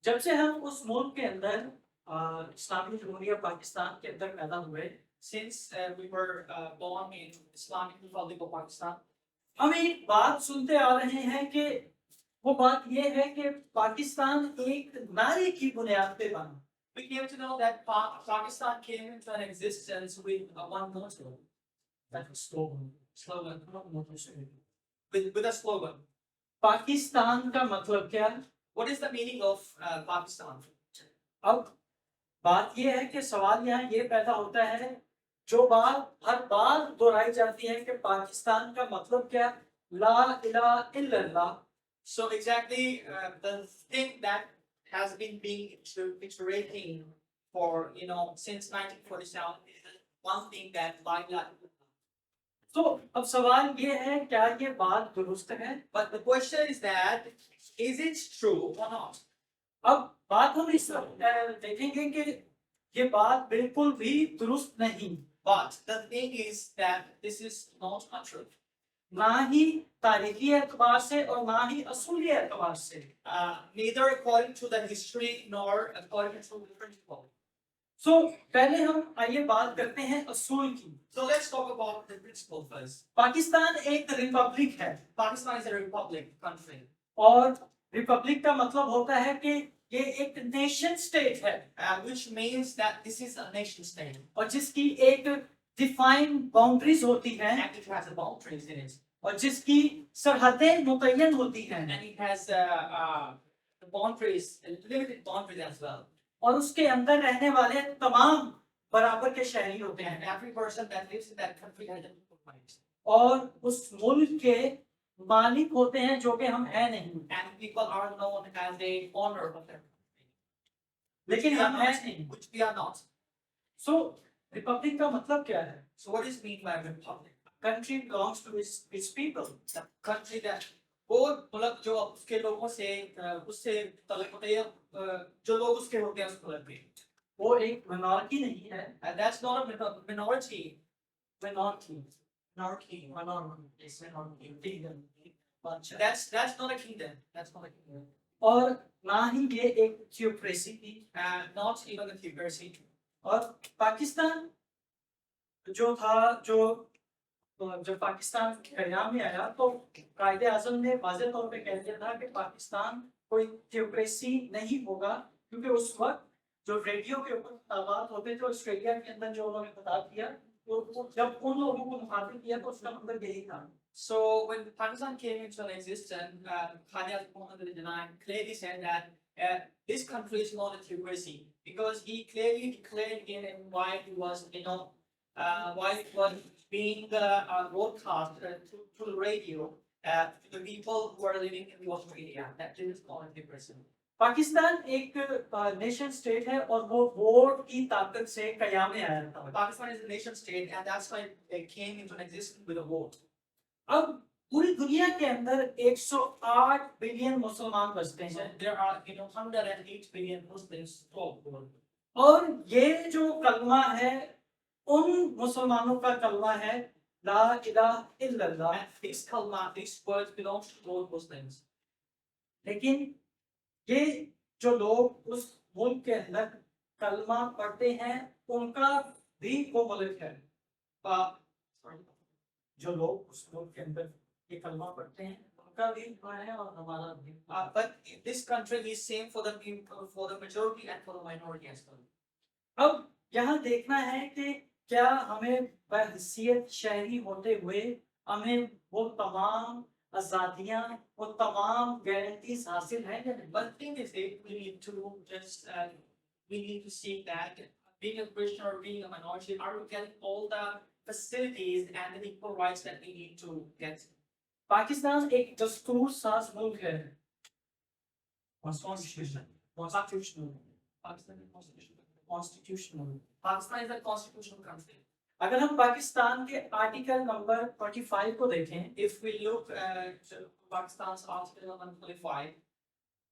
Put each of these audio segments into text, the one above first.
जब से हम उस मुल्क के अंदर इस्लामी जमहूरिया पाकिस्तान के अंदर पैदा हुए, since we were born in Islamic Republic of Pakistan, हम एक बात सुनते आ रहे हैं कि वो बात ये है कि पाकिस्तान एक नारे की बुनियाद पे बना। we came to know that Pakistan came into an existence with one motto, That was slogan. slogan, Slogan. with a slogan. Pakistan का मतलब क्या है? What is the meaning of Pakistan? अब बात ये है कि सवाल यहाँ ये पैदा होता है, जो बात हर बार दोहराई जाती है कि पाकिस्तान का मतलब क्या? ला इलाहा इल्लल्लाह। So exactly the thing that has been being iterating for since 1947 is one thing that La ilaha illallah. तो अब सवाल ये है, क्या ये बात दुरुस्त है? But the question is that is it true or not? अब बात हम इस देखेंगे कि ये बात बिल्कुल भी दुरुस्त नहीं, But the thing is that this is not true. ना ही तारीखी एतबार से और ना ही असूली एतबार से। Neither according to the history nor according to the principle. सो पहले हम आइए बात करते हैं असूल की। So let's talk about the principle first. Pakistan एक रिपब्लिक है Pakistan is a republic country, और रिपब्लिक का मतलब होता है कि ये एक नेशन स्टेट है which means that this is a nation state और जिसकी एक डिफाइंड बाउंड्रीज होती हैं and it has boundaries in it, और जिसकी सरहदें मुतय्यन होती हैं and it has boundaries, limited boundaries as well. और उसके अंदर रहने वाले तमाम बराबर के शहरी होते And हैं every person that lives in that country has a equal rights. और उस मुल्क के मालिक होते हैं जो कि हम हैं नहीं, And people are known as the owner of their country, लेकिन we are हम हैं not. नहीं। Which we are not. So Republic का मतलब क्या है? So what is meant by republic? Country belongs to its people. The country that वो मुल्क जो उसके लोगों से उससे तलब होते हैं, जो लोग उसके होते हैं उस मुल्क के, वो एक मिनॉरिटी नहीं है। and that's not a minority. Minority Minority. It's minority। That's not a kingdom. That's not a kingdom. और ना ही ये एक थियोक्रेसी थी। Not even a theocracy. और पाकिस्तान जो था, जब पाकिस्तान क़याम में आया तो कायदे आज़म ने वाज़ेह तौर पे कह दिया था कि पाकिस्तान कोई थियोक्रेसी नहीं होगा, क्योंकि उस वक्त जो रेडियो के ऊपर खिताबात होते थे ऑस्ट्रेलिया के अंदर जो उन्होंने खिताब किया, तो जब उन लोगों को मुखातिब किया तो उसका मतलब यही था। So when Pakistan came into an existence, Khalid Muhammad clearly said that this country is not a theocracy, because he clearly declared in why he was, why it was being broadcast through the radio to the people who are living in Australia. That is not a theocracy. Pakistan एक nation state है और वो vote की ताकत से क़याम में आया था। Pakistan is a nation state, and that's why it came into existence with a vote. अब पूरी दुनिया के अंदर 108 बिलियन मुसलमान बसते So हैं there are 108 billion Muslims throughout the world. और ये जो कलमा है उन मुसलमानों का कलमा है ला इलाहा इल्लल्लाह। And this kalma, this word belongs to all Muslims. लेकिन ये जो लोग उस मुल्क के अंदर कलमा पढ़ते हैं उनका भी वो मुल्क है। Sorry. जो लोग उस मुल्क के अंदर ये कलमा पढ़ते हैं उनका भी है और हमारा भी। But this country is same for the majority and for the minority as well. अब यहाँ देखना है कि क्या हमें बहैसियत शहरी होते हुए हमें वो तमाम आज़ादियाँ, वो तमाम गारंटीज हासिल हैं या नहीं? But the thing is that we need to just we need to see that being a Christian or being a minority, are we getting all the facilities and the equal rights that we need to get? Pakistan एक दस्तूर साज मुल्क है। Constitution. Constitutional। Pakistan is constitutional. Constitutional। Pakistan is a constitutional country. अगर हम पाकिस्तान के article number 25 को देखें, If we look to Pakistan's Article 125,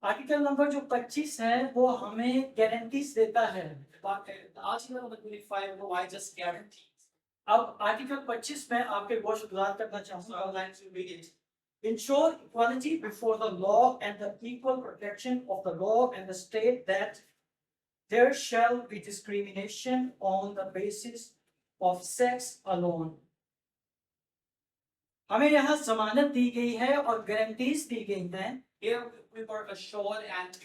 article number जो 25 है वो हमें गारंटीज देता है। but the Article 125 provides us guarantees. अब आर्टिकल 25 में आपके गोश गुजार करना So I चाहूंगा। would like to read it. ensure equality before the law and the equal protection of the law and the state, that there shall be discrimination on the basis of sex alone. हमें यहाँ जमानत दी गई है और guarantees दी गई हैं Here we were assured and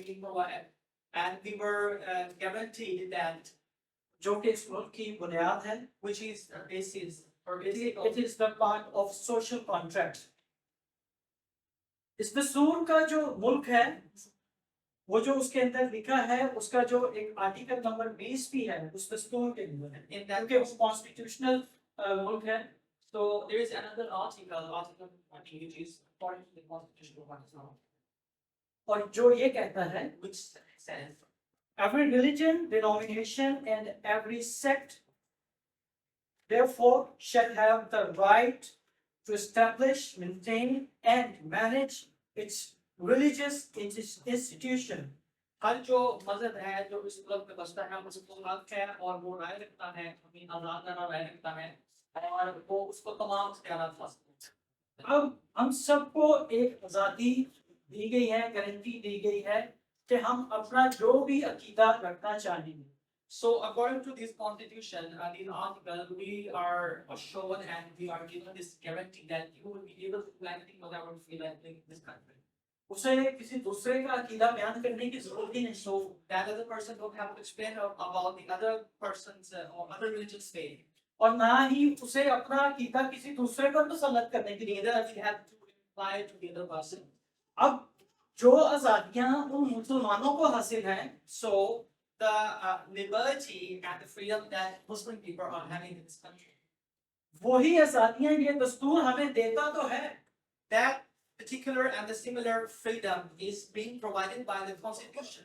we were guaranteed that जो कि इस मुल्क की बुनियाद है. which is the basis or basic It is the part of social contract. इस दस्तूर का जो मुल्क है वो जो उसके अंदर लिखा है उसका जो एक आर्टिकल नंबर 20 भी है उस दस्तूर के अंदर in that क्योंकि वो कॉन्स्टिट्यूशनल मुल्क है. so there is another article 20 which is according to the constitution of Pakistan और जो ये कहता है which says every religion, denomination and every sect therefore shall have the right to establish, maintain and manage its religious institution. हर जो मजहब है जो इस मुल्क में बसता है उसको हक है और वो राय रखता है अपनी आजादाना राय रखता है और वो उसको तमाम इख्तियारात हासिल हैं. अब हम सबको एक आज़ादी दी गई है, गारंटी दी गई है कि हम अपना जो भी अकीदा रखना चाहेंगे. So according to this constitution, this article, we are assured and we are given this guarantee that you will be able to do anything whatever you feel like in this country. उसे किसी दूसरे का अकीदा बयान करने की जरूरत ही नहीं. So that other person don't have to explain about the other person's or other religion's faith. और ना ही उसे अपना अकीदा किसी दूसरे पर मुसल्लत करने की Neither we have to apply to the other person. अब जो आजादियां उन मुसलमानों को हासिल हैं So the liberty and the freedom that Muslim people are having in this country, वही आजादियां ये दस्तूर हमें देता तो है, that particular and the similar freedom is being provided by the constitution,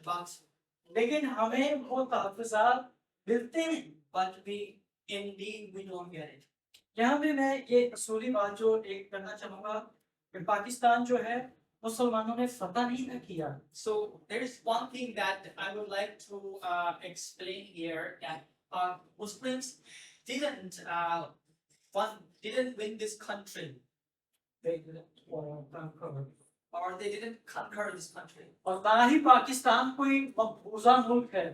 लेकिन हमें वो तहफ़्फ़ुज़ात मिलते हैं. but we don't get it. यहाँ पे मैं ये असूली बात जो एक करना चाहूँगा कि पाकिस्तान जो है मुसलमानों ने फतह नहीं ना किया. So there is one thing that I would like to explain here, that Muslims didn't win this country or they didn't conquer this country. और ना ही पाकिस्तान कोई मकबूजा मुल्क है.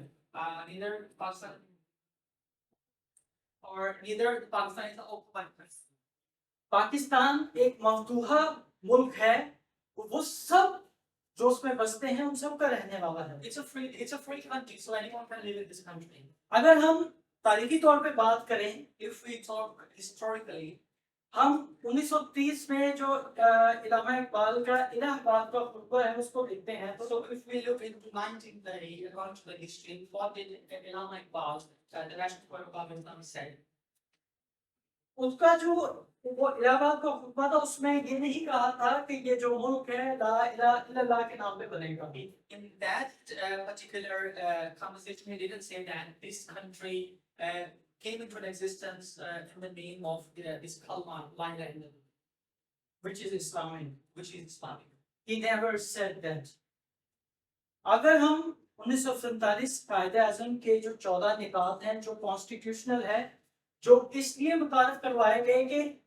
Neither Pakistan is an occupied country. Pakistan एक मफतूहा मुल्क है. वो सब जो उसमें बसते हैं उन सब का रहने वाला है. It's a free country, so anyone can live in this country. अगर हम तारीखी तौर पे बात करें, If we talk historically, हम 1930 में जो इलामा इकबाल का इलाहाबाद का खुतबा है उसको देखते हैं तो so if we look into 1930, according to the history, what did Allama Iqbal, the national poet of Pakistan, said? उसका जो वो इलाहाबाद का खुतबा था उसमें ये नहीं कहा था कि ये जो मुल्क है ला इलाहा इल्लल्लाह के नाम पे बनेगा. In that particular conversation, he didn't say that this country came into existence in the name of this kalma, la ilaha illallah, which is Islamic. which is Islamic. He never said that. अगर हम 1947 कायदे आज़म के जो 14 निकात हैं जो constitutional है, जो इसलिए मुतारफ करवाए गए कि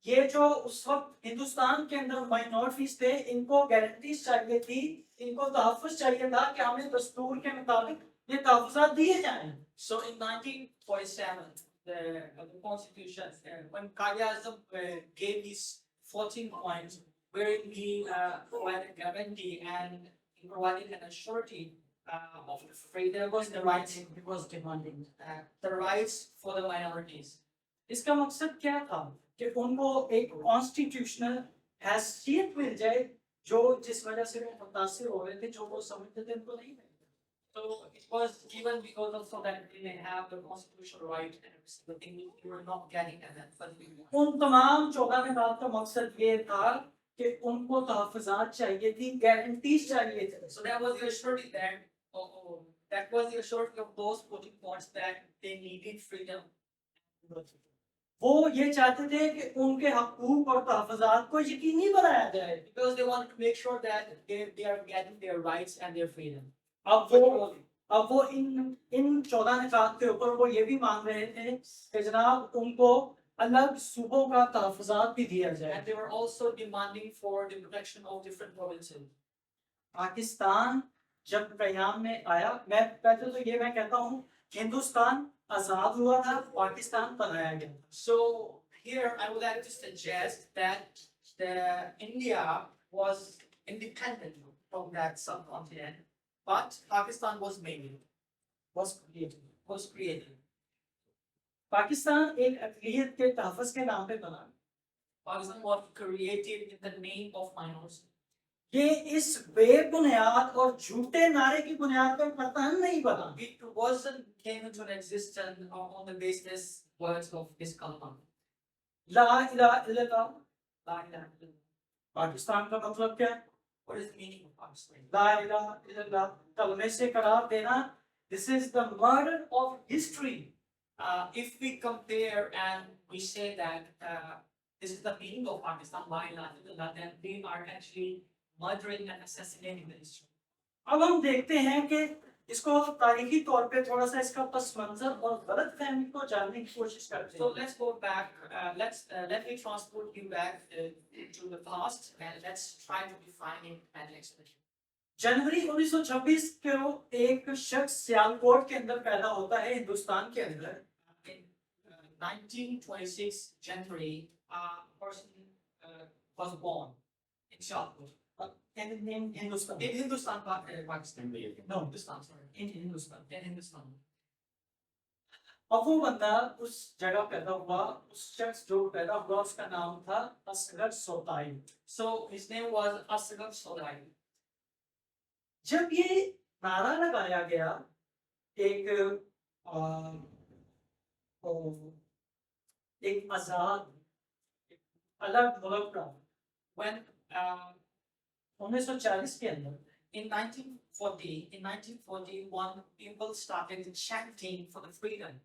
ये जो उस वक्त हिंदुस्तान के अंदर माइनॉरिटीज थे इनको गारंटीज चाहिए थी, इनको तहफ़्फ़ुज़ चाहिए था कि हमें दस्तूर के मुताबिक ये तहफ़्फ़ुज़ात दिए जाएं. So in 1947, the constitution, when Qaid Azam gave his 14 points, where he provided guarantee and he provided an assurity of the freedom and the rights, It was demanding. the rights for the minorities. इसका मकसद क्या था कि उनको एक constitutional हैसियत मिल जाए जो जिस वजह से वो मुतासिर हो रहे थे, जो वो समझते थे उनको नहीं मिलता. So it was given because of so that they have the constitutional right and the thing you were not getting at that. But उन तमाम 14 निकात का मकसद ये था कि उनको तहफ़्फ़ुज़ात चाहिए थी, गारंटीज चाहिए थे. so that was the assurity that was the assurity of those 14 points that they needed freedom. वो ये चाहते थे कि उनके हकूक और तहफ़्फ़ुज़ात को यकीनी बनाया जाए. Because they wanted to make sure that they are getting their rights and their freedom. अब वो इन 14 निकात के ऊपर वो ये भी मांग रहे थे कि जनाब उनको अलग सूबों का तहफ़्फ़ुज़ात भी दिया जाए। And they were also demanding for the protection of different provinces. Pakistan जब क़याम में आया, मैं पहले तो ये मैं कहता हूँ, हिंदुस्तान आज़ाद हुआ था, पाकिस्तान बनाया गया था। So here I would like to suggest that the India was independent from that subcontinent, but Pakistan was made, बस ये थी। was created. पाकिस्तान एक अक़लियत के तहफ़्फ़ुज़ के नाम पे बना। Pakistan was created in the name of minority. ये इस बेबुनियाद और झूठे नारे की बुनियाद पर पतन नहीं बना। It wasn't came into existence on the basis words of this kalma. ला इलाहा इल्लल्लाह, La ilaha illallah. पाकिस्तान का मतलब क्या है? What is the meaning of Pakistan? ला इलाहा इल्लल्लाह, कलमे से करार देना। This is the murder of history. If we compare and we say that this is the meaning of Pakistan, La ilaha illallah, then we are actually murdering and assassinating the history. अब हम देखते हैं कि इसको तारीखी तौर पे थोड़ा सा इसका पस मंजर और गलत फहमी को जानने की कोशिश करते So हैं। let's go back. Let me transport you back to the past and let's try to define it and explain. जनवरी 1926 को एक शख्स सियालकोट के अंदर पैदा होता है, हिंदुस्तान के अंदर। In 1926 January, a person was born in Shahpur. in Hindustan, In Hindustan, Pakistan. No. Hindustan, sorry. in Hindustan. In Hindustan. अब वो बंदा उस जगह पैदा हुआ, उस शख्स जो पैदा हुआ उसका नाम था Asghar सोताई। So his name was Asghar Solai. जब ये नारा लगाया गया एक एक आजाद अलग मुल्क का When uh, 1940 के अंदर in 1941, people started chanting for the freedom.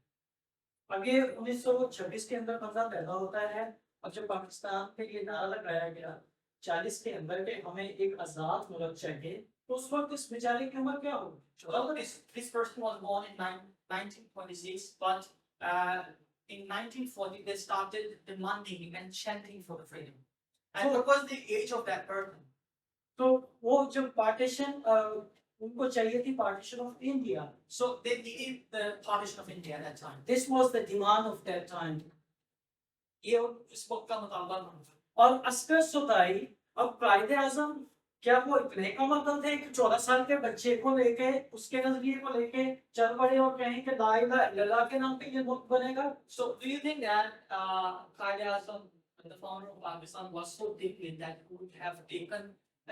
अब ये 1926 के अंदर बंदा पैदा होता है और जब पाकिस्तान पे ये नारा लगाया गया 40 के अंदर के हमें एक आजाद मुल्क चाहिए, तो उस वक्त इस बेचारे की उम्र क्या होगी? Well, this person was born in 1926, but in 1940 they started demanding and chanting for the freedom. And So- what was the age of that person? तो वो जब पार्टीशन उनको चाहिए थी partition of India. So they needed the partition of India at that time. This was the demand of that time. ये उस वक्त का मुतालबा था। और असगर सुताई अब कायदे आजम क्या वो इतने का मतलब थे कि 14 साल के बच्चे को लेके उसके नजरिए को लेके चल पड़े और कहें कि ला इलाहा इल्लल्लाह के नाम पे ये मुल्क बनेगा? So do you think that Qaeda Azam, the founder of Pakistan, was so deeply that he would have taken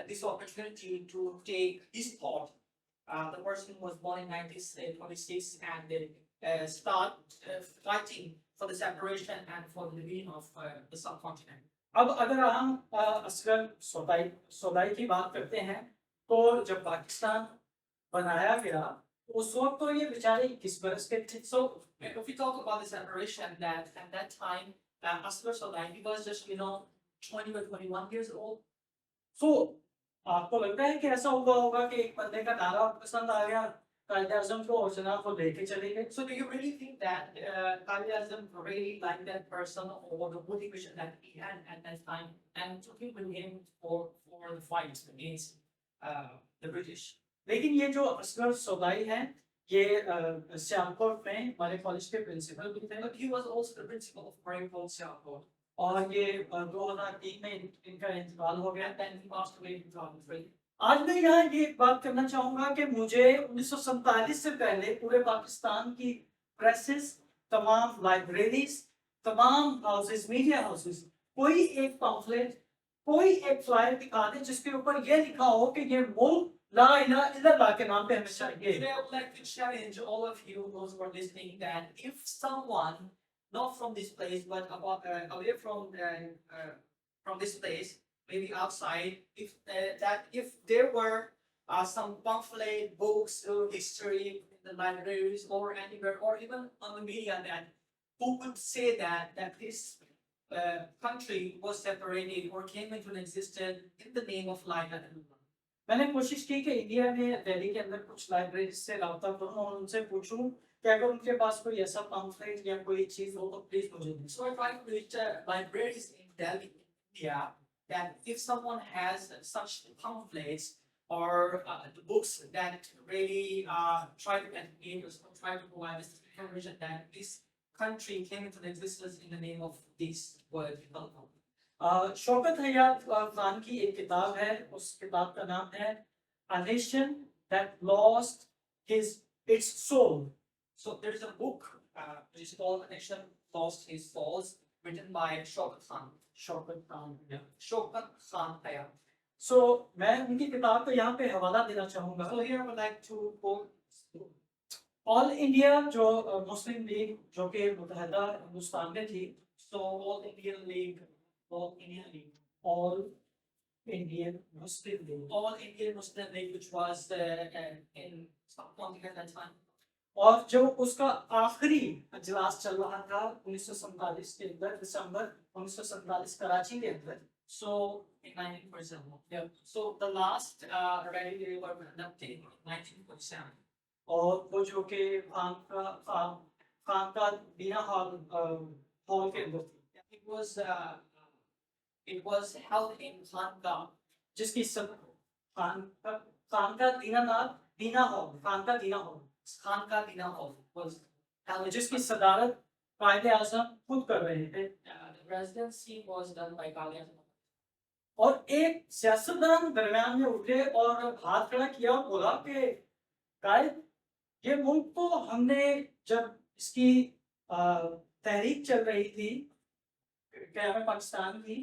this opportunity to take his thought? The person was born in 1926 and they start fighting for the separation and for the division of the subcontinent. अब अगर हम असगर सोदाई की बात करते हैं तो जब पाकिस्तान बनाया गया तो उस वक्त तो ये बेचारे 21 बरस के थे। So if we talk about the separation, that at that time, Asghar Solai, he was just 20 or 21 years old. सो आपको लगता है कि ऐसा हुआ होगा कि एक बंदे का नारा पसंद आ गया कायदे आजम को और जनाब को लेके चले गए? So do you really think that Qaeda Azam really liked that person or the motivation that he had at that time and took him with him for the fight against the British? लेकिन ये जो असगर सोदाई है ये सियालकोट में हमारे college के principal भी थे But he was also the principal of Maripol Sialkot. और ये 2003 में इनका इंतकाल हो गया। And then he passed away in 2003. आज मैं यहाँ ये बात करना चाहूंगा कि मुझे 1947 से पहले पूरे पाकिस्तान की प्रेसेस, तमाम लाइब्रेरीज, तमाम हाउसेस, मीडिया हाउसेस, कोई एक पम्फलेट, कोई एक फ्लायर दिखा दे जिसके ऊपर ये लिखा हो कि ये मुल्क ला इलाहा इल्लल्लाह के नाम पे हमें So चाहिए। today I would like to challenge all of you, those who are listening, that if someone not from this place but away from this place, maybe outside, if there were some pamphlet, books, history in the libraries or anywhere, or even on the media, that who would say that this country was separated or came into existence in the name of La ilaha illallah. मैंने कोशिश की कि India में दिल्ली के अंदर कुछ library से रब्ता करूं और उनसे पूछूं कि अगर उनके पास कोई ऐसा पम्फलेट या कोई चीज हो तो प्लीज मुझे दें। So I tried to reach libraries in Delhi, India, that if someone has such pamphlets or the books that really try to educate us or try to provide us information that this country came into existence in the name of this word. Shaukat हयात खान की एक किताब है, उस किताब का नाम है A Nation That Lost Its Soul। So there is a book which is called A Nation Lost His Souls, written by Shaukat Khan. Shaukat Khan. Shaukat Khan Haya. सो मैं उनकी किताब का यहाँ पे हवाला देना चाहूंगा। So here I would like to quote all India जो मुस्लिम लीग जो कि मुतहदा हिंदुस्तान में थी, so All Indian League, All Indian League, all Indian Muslim league, All Indian Muslim League, which was in Stockholm at that time. और जो उसका आखिरी इजलास चल रहा था 1947 के अंदर, दिसंबर 1947 कराची के अंदर। So in 1947, yeah. So the last rally they were conducted in 1947. और वो जो कि खान का बीना हॉल के अंदर थी, It was held in Khanqa, जिसकी सब खान का दीना हॉल, खान का दीना hall, Khanqa Dina Hall was held. जिसकी सदारत कायदे आज़म खुद कर रहे थे। The residency was done by Qaeda. और एक सियासतदान दरमियान में उठे और हाथ खड़ा किया और बोला कि कायद, ये मुल्क तो हमने जब इसकी तहरीक चल रही थी क्या में पाकिस्तान की,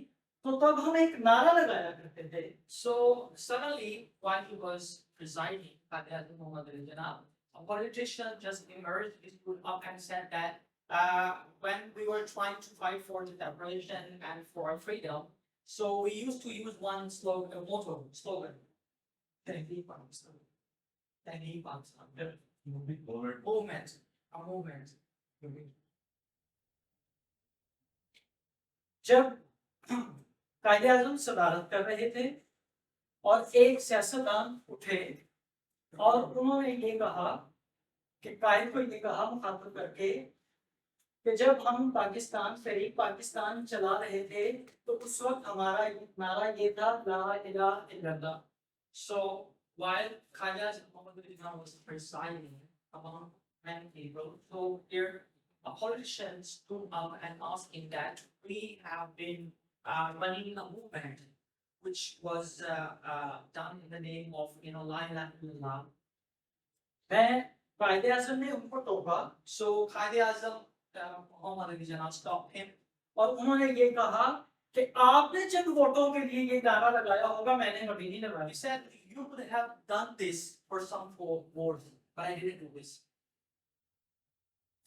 तो तब हम एक नारा लगाया करते थे। So suddenly, while he was presiding at the Muhammad al-Janab, a politician just emerged, he stood up and said that when we were trying to fight for the separation and for our freedom, so we used to use one slogan, slogan. Tehreek Pakistan, Tehreek Pakistan. Movement. Movement. A movement. जब कायदे आज़म सदारत कर रहे थे और एक सियासतदान उठे और उन्होंने ये कहा कि कायद को ये कहा मुखातब करके कि जब हम तहरीक पाकिस्तान चला रहे थे तो उस वक्त हमारा नारा ये था ला इलाहा इल्लल्लाह। So while Qaeda Muhammad al-Janab was presiding among many people, so here a politician stood up and asked him that we have been running a movement which was done in the name of, La ilaha illallah. मैं कायदे आज़म ने उनको टोका So Qaeda Muhammad al-Janab stopped him. और उन्होंने ये कहा कि आपने जिन वोटों के लिए ये नारा लगाया होगा मैंने कभी नहीं लगाया। He said, you could have done this for some votes, but I didn't do this.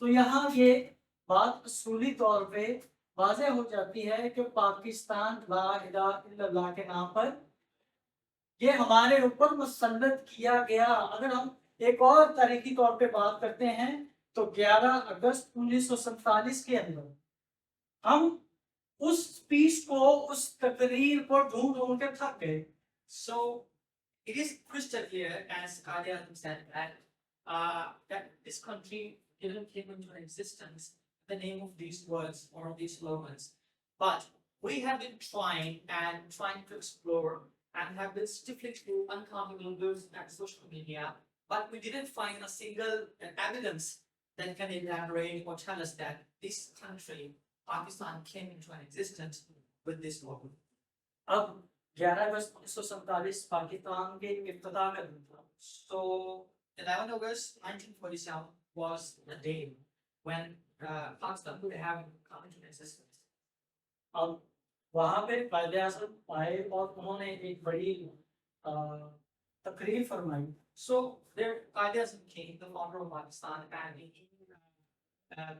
तो यहाँ ये बात असूली तौर पे वाज़ेह हो जाती है कि पाकिस्तान ला इलाहा इल्लल्लाह के नाम पर ये हमारे ऊपर मुसल्लत किया गया। अगर हम एक और तारीखी तौर पे बात करते हैं तो 11 अगस्त 1947 के अंदर हम उस स्पीच को, उस तकरीर को ढूंढ के थक गए। So it is crystal clear, as Qaeda said, that this country didn't came into existence in the name of these words or these slogans. But we have been trying to explore and have been sifting through uncountable news and social media, but we didn't find a single evidence that can elaborate or tell us that this country, Pakistan, came into existence with this slogan. अब 11 अगस्त 1947 पाकिस्तान के इब्तिदा का दिन था। So 11 August 1947 was the day when Pakistan would have come into existence. अब वहाँ पे कायदे आज़म आए और उन्होंने एक बड़ी तकरीर फरमाई। So there, Qaeda came, the founder of Pakistan, and he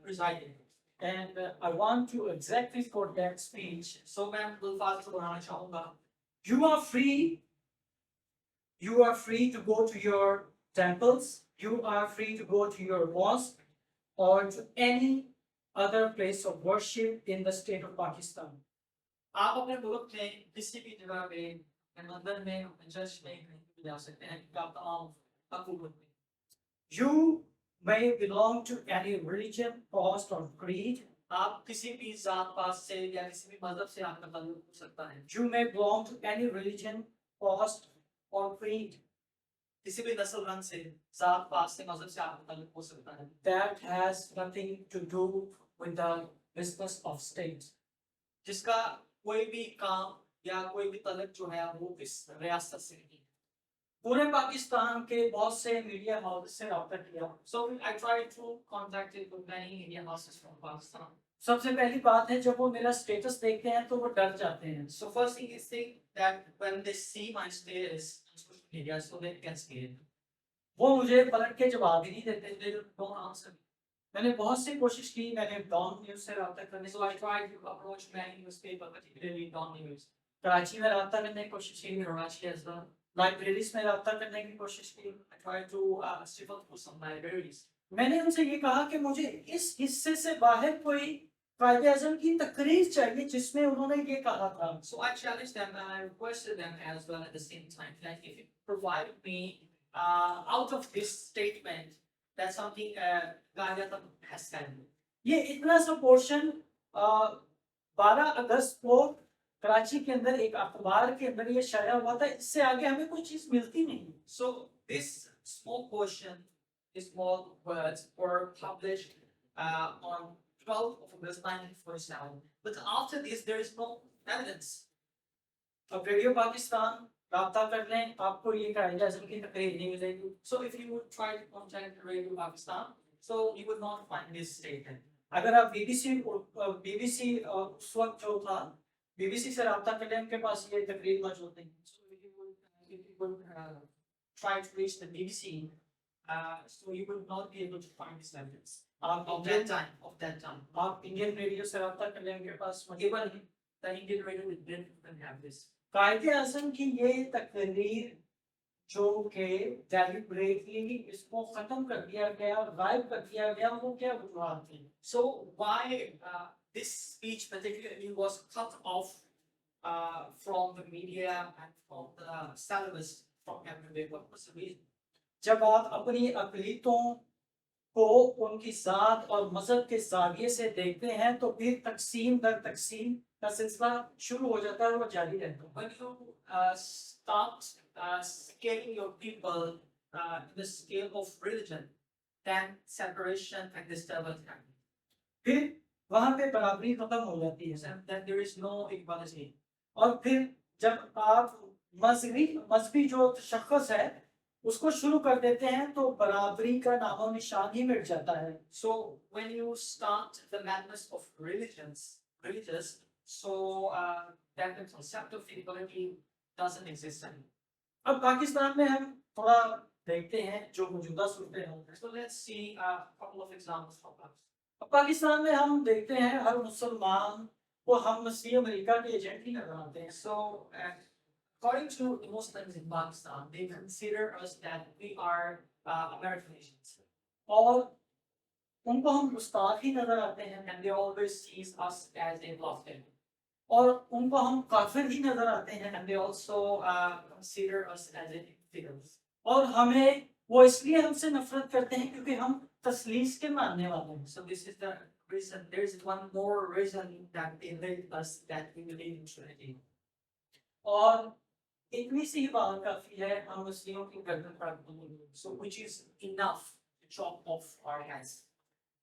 presided. And I want to exactly quote that speech. So मैं अल्फाज को दोहराना चाहूँगा. You are free. You are free to go to your temples. You are free to go to your mosque or to any other place of worship in the state of Pakistan. आप अपने मुल्क में किसी भी जगह पे, मंदिर में, चर्च में, जा सकते हैं कि आप तमाम हकूक होते हैं। You may belong to any religion, caste, or creed. आप किसी भी जात पात से या किसी भी मजहब से आपका ताल्लुक हो सकता है, You may belong to any religion, caste, or creed. किसी भी नस्ल रंग से, जात पात से, मजहब से आपका ताल्लुक हो सकता है। That has nothing to do with the business of state. जिसका कोई भी काम या कोई भी तलक जो है वो इस रियासत से नहीं है। पूरे पाकिस्तान के बहुत से मीडिया हाउस से रब्ता किया। So I tried to contact it with many media houses from Pakistan. सबसे पहली बात है जब वो मेरा स्टेटस देखते हैं तो वो डर जाते हैं। So first thing is think that when they see my status on social media, so they get scared. वो मुझे पलट के जवाब ही नहीं देते। They don't answer me. मैंने बहुत सी कोशिश की, मैंने डॉन न्यूज से रब्ता करने So I tried to approach many newspaper, particularly Dawn News. Karachi में रब्ता करने की कोशिश की, In Karachi as well. Libraries में रब्ता करने की कोशिश की। I tried to sift through some libraries. मैंने उनसे ये कहा कि मुझे इस हिस्से से बाहर कोई कायदे आज़म की तकरीर चाहिए जिसमें उन्होंने ये कहा था। So I challenged them and I requested them as well at the same time that if you provide me out of this statement that something Gandhi has said. ये इतना सा पोर्शन 12 अगस्त को कराची के अंदर एक अखबार के अंदर ये शाया हुआ था, इससे आगे हमें कोई चीज मिलती नहीं। So this small portion, these small words were published on 12th of August 1947. But after this, there is no evidence. अब रेडियो पाकिस्तान राब्ता कर लें, आपको ये कायदे आज़म की तकरीर नहीं मिलेगी। So if you would try to contact Radio Pakistan, so you would not find this statement. अगर आप बीबीसी उस वक्त जो था, बीबीसी से राब्ता कर लें, उनके पास ये तकरीर मौजूद नहीं। So if you would try to reach the BBC, so you would not be able to find this evidence आप of that time. आप इंडियन रेडियो से राब्ता कर लें, उनके पास मौजूद Even नहीं। the Indian radio didn't have this. कायदे आज़म की ये तकरीर जो कि डेलिबरेटली इसको खत्म कर दिया गया, गायब कर दिया गया, वो क्या वजूहात थी? So why this speech particularly was cut off from the media and from the syllabus from everywhere? What was the reason? जब आप अपनी अक़लीतों को उनकी ज़ात और मज़हब के ज़ाविये से देखते हैं तो फिर तक़सीम दर तक़सीम का सिलसिला शुरू हो जाता है और वो जारी रहता है। When you start scaling your people in the scale of religion, then separation and disturbance happen. फिर वहाँ पे बराबरी खत्म हो जाती है। And then there is no equality. और फिर जब आप मजहबी जो तशख़्ख़ुस है उसको शुरू कर देते हैं तो बराबरी का नामो निशान ही मिट जाता है। So when you start the madness of religious, so then the concept of equality doesn't exist anymore. अब पाकिस्तान में हम थोड़ा देखते हैं जो मौजूदा सूरत हाल है। So let's see a couple of examples from us. अब पाकिस्तान में हम देखते हैं हर मुसलमान को हम मसीह अमेरिका के एजेंट ही नजर आते हैं। So according to the Muslims in Pakistan, they consider us that we are American Asians. और उनको हम गुस्ताख ही नजर आते हैं And they always see us as a bluffhead. और उनको हम काफिर ही नजर आते हैं And they also consider us as infidels. और हमें वो इसलिए हमसे नफरत करते हैं क्योंकि हम तस्लीस के मानने वाले हैं। So this is the reason. There is one more reason that they hate us, that we believe in Trinity. और इतनी सी बात काफी है हम मुस्लिमों की गर्दन काट देंगे। So which is enough to chop off our heads.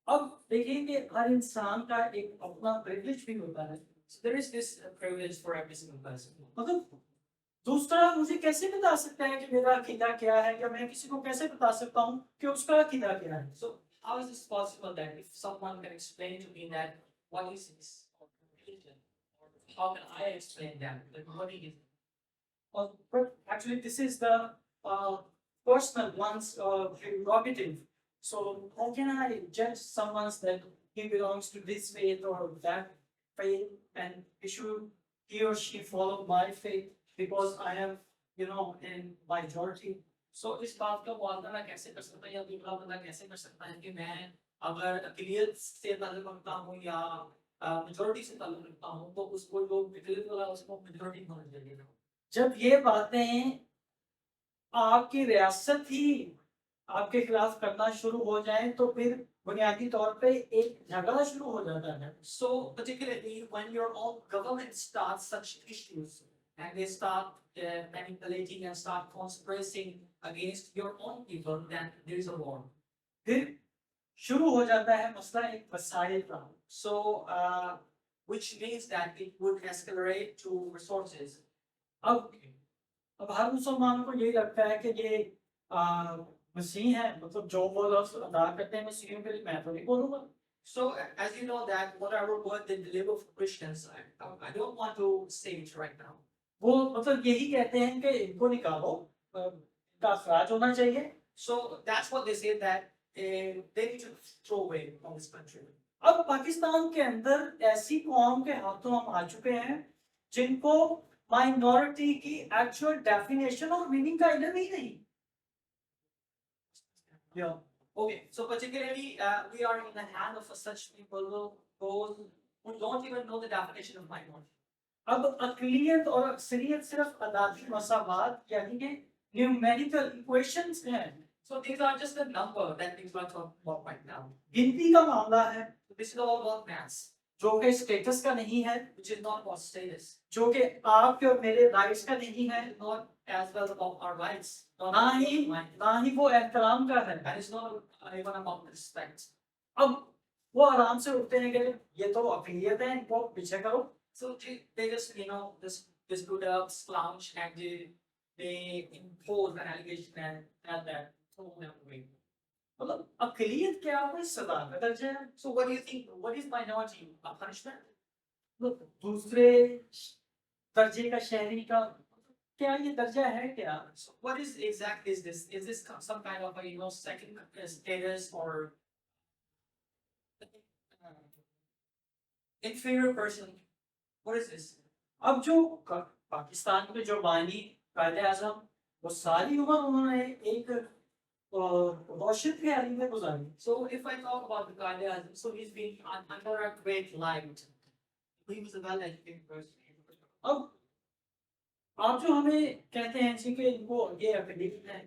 अब देखिए कि हर इंसान का एक अपना प्रिविलेज भी होता है। So there is this privilege for every single person. मतलब दूसरा मुझे कैसे बता सकता है कि मेरा अकीदा क्या है, या मैं किसी को कैसे बता सकता हूँ कि उसका अकीदा क्या है? So how is this possible that if someone can explain to me that what is this religion, or how can I explain that what it is? But actually this is the personal one's prerogative. So how can I judge someone that he belongs to this faith or that faith, and he or she follow my faith because I am, in majority. So इस बात का मुआवजा मैं कैसे कर सकता हूँ, या दूसरा बंदा कैसे कर सकता है कि मैं अगर अक़लियत से ताल्लुक़ रखता हूँ या मेजॉरिटी से ताल्लुक़ रखता हूँ तो उसको लोग अक़लियत वाला उसको मेजॉरिटी मान लेंगे। जब ये बातें आपकी रियासत ही आपके खिलाफ करना शुरू हो जाए तो फिर बुनियादी तौर पे एक झगड़ा शुरू हो जाता है। So particularly when your own government starts such issues and they start manipulating and start conspiring against your own people, then there is a war. फिर शुरू हो जाता है मसला एक वसाइल का। So which means that it would escalate to resources. अब अब हर मुसलमान को यही लगता है कि ये मसीह है, मतलब जो वो लफ्ज अदा करते हैं मसीहियों के लिए, मैं तो नहीं बोलूंगा। So as you know that whatever word they deliver for Christians, I don't want to say it right now. वो मतलब यही कहते हैं कि इनको निकालो, इनका अखराज होना चाहिए। So that's what they say that they need to throw away from this country. अब पाकिस्तान के अंदर ऐसी कौम के हाथों हम आ चुके हैं जिनको माइनॉरिटी की एक्चुअल डेफिनेशन और मीनिंग का इल्म ही नहीं। Yeah. Okay, so particularly we are in the hand of such people who don't even know the definition of minority. अब अक़लियत और अक्सरियत सिर्फ अदादी मसावात यानी कि न्यूमेरिकल इक्वेशंस हैं। So these are just the number that things we're talking about right now. गिनती का मामला है So this is all about maths, जो कि स्टेटस का नहीं है, which is not about status, जो कि आपके और मेरे राइट्स का नहीं है, not as well about our rights, not ना about ही mine. ना ही वो एहतराम का है। And it's not even about respect. अब वो आराम से उठते हैं कि ये तो अक़लियत है, इनको पीछे करो। So they just just do the slouch and they impose an allegation and that throw them away. मतलब अक़लियत क्या कोई सजा का दर्जा है? So what do you think? What is minority? A punishment? मतलब दूसरे दर्जे का शहरी का क्या ये दर्जा है क्या? So what is exactly is this? Is this some kind of a second status or inferior person? What is this? अब जो पाकिस्तान के जो बानी कायदे आज़म वो सारी उम्र उन्होंने एक रोशन ख्याली में गुजारी। So if I talk about the Qaeda, so he's been under a great light. He was a well-educated person. अब आप जो हमें कहते हैं जी कि इनको ये अक़लियत है,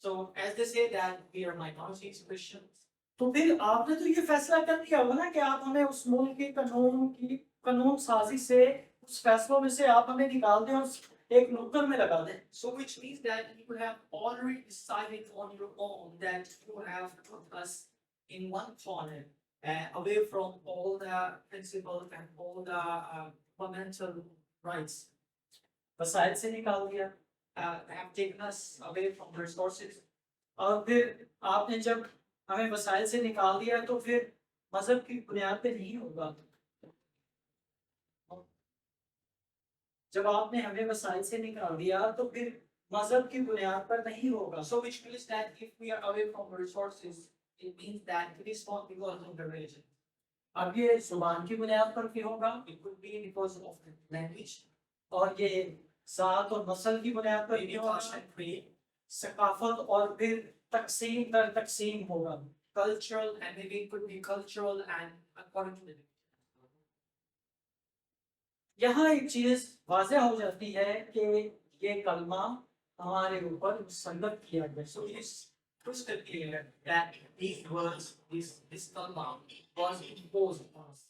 So as they say that we are minorities, Christians. तो फिर आपने तो ये फैसला कर लिया होगा ना कि आप हमें उस मुल्क की कानून साजी से उस फैसलों में से आप हमें निकाल दें और एक नुक्कड़ में लगा दें। So which means that you have already decided on your own that you have put us in one corner, away from all the principles and all the fundamental rights. वसाइल से निकाल दिया Have taken us away from the resources. और फिर आपने जब हमें वसाइल से निकाल दिया तो फिर मजहब की बुनियाद पे नहीं होगा। जब आपने हमें वसाइल से निकाल दिया तो फिर मजहब की बुनियाद पर नहीं होगा। So which means that if we are away from the resources, it means that it is not because of the religion. अब ये जुबान की बुनियाद पर भी होगा It could be because of the language, और ये जात और नस्ल की बुनियाद पर भी maybe होगा, caste and creed, सकाफत और फिर तकसीम दर तकसीम होगा। cultural, and maybe it could be cultural and according to the यहाँ एक चीज वाज़ेह हो जाती है कि ये कलमा हमारे ऊपर मुसल्लत किया गया। So it is crystal clear that these words, this kalma was imposed upon us.